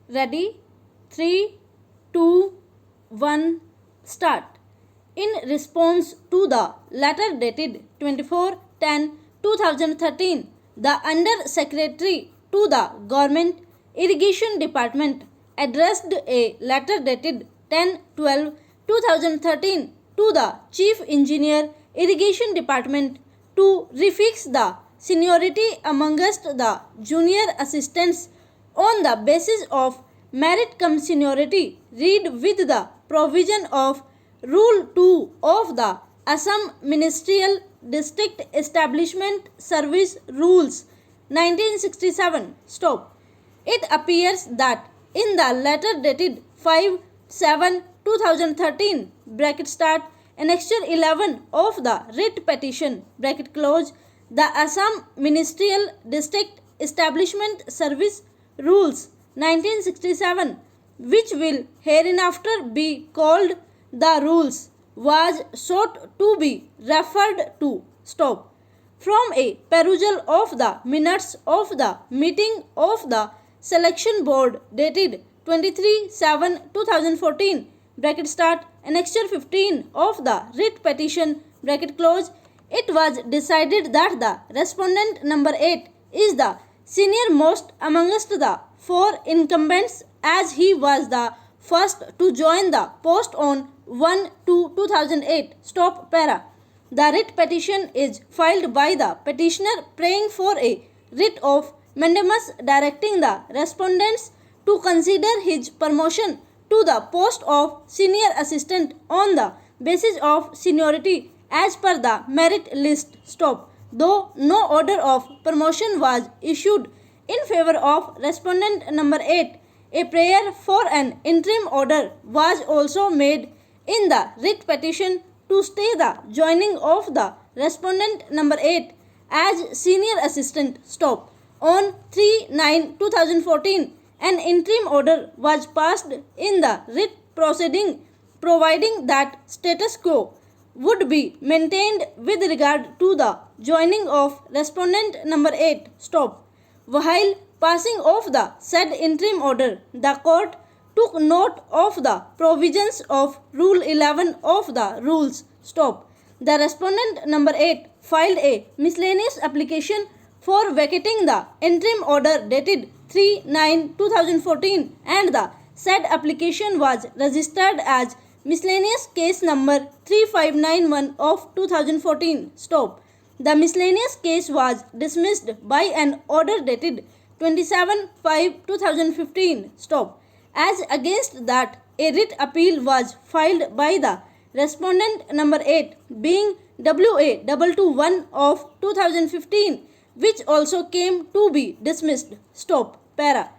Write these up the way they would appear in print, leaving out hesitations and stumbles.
Ready? 3, 2, 1, start. In response to the letter dated 24/10/2013, the Under Secretary to the Government Irrigation Department addressed a letter dated 10/12/2013 to the Chief Engineer Irrigation Department to refix the seniority amongst the junior assistants on the basis of merit cum seniority. Read with the provision of Rule 2 of the Assam Ministerial District Establishment Service Rules 1967. Stop. It appears that in the letter dated 5/7/2013 bracket start annexure 11 of the writ petition bracket close, the Assam Ministerial District Establishment Service Rules 1967, which will hereinafter be called the rules, was sought to be referred to. Stop. From a perusal of the minutes of the meeting of the Selection Board dated 23/7/2014 bracket start annexure 15 of the writ petition bracket close, it was decided that the respondent number 8 is the senior most amongst the four incumbents, as he was the first to join the post on 1/2/2008. Stop para. The writ petition is filed by the petitioner praying for a writ of mandamus directing the respondents to consider his promotion to the post of senior assistant on the basis of seniority as per the merit list. Stop. Though no order of promotion was issued in favor of respondent number 8, a prayer for an interim order was also made in the writ petition to stay the joining of the respondent number 8 as senior assistant. Stop. On 3/9/2014, an interim order was passed in the writ proceeding providing that status quo would be maintained with regard to the joining of respondent number 8. Stop. While passing of the said interim order, the court took note of the provisions of Rule 11 of the rules. Stop. The respondent number 8 filed a miscellaneous application for vacating the interim order dated 3/9/2014, and the said application was registered as miscellaneous case number 3591 of 2014. Stop. The miscellaneous case was dismissed by an order dated 27/5/2015. Stop. As against that, a writ appeal was filed by the respondent number 8, being WA221 of 2015, which also came to be dismissed. Stop. Para.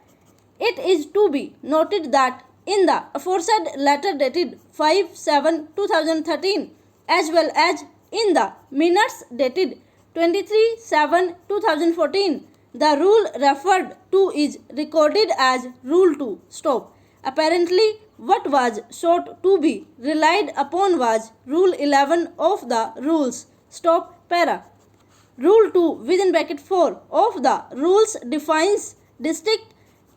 It is to be noted that in the aforesaid letter dated 5/7/2013, as well as in the minutes dated 23/7/2014, the rule referred to is recorded as Rule 2. Stop. Apparently, what was sought to be relied upon was Rule 11 of the rules. Stop. Para. Rule 2 within bracket 4 of the rules defines district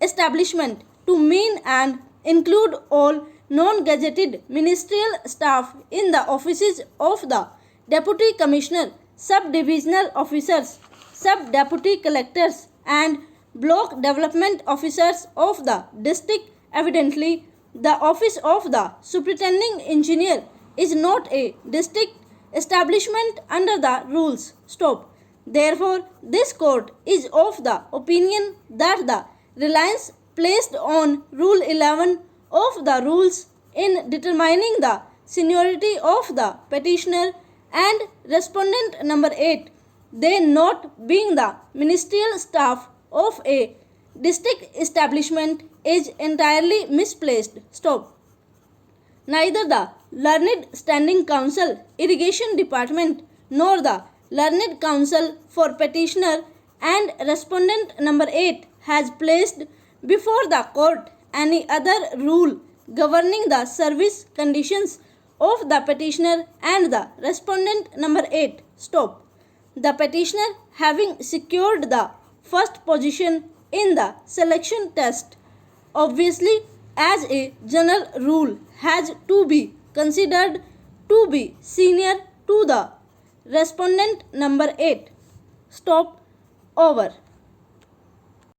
establishment to mean and include all non-gazetted ministerial staff in the offices of the Deputy Commissioner, Sub-Divisional Officers, Sub-Deputy Collectors and Block Development Officers of the district. Evidently, the office of the Superintending Engineer is not a district establishment under the rules. Stop. Therefore, this court is of the opinion that the reliance placed on Rule 11 of the rules in determining the seniority of the petitioner and respondent number 8, they not being the ministerial staff of a district establishment, is entirely misplaced. Stop. Neither the Learned Standing Council, Irrigation Department, nor the Learned Council for petitioner and respondent number 8 has placed before the court any other rule governing the service conditions of the petitioner and the respondent number 8. Stop. The petitioner, having secured the first position in the selection test obviously as a general rule has to be considered to be senior to the respondent number 8. Stop over.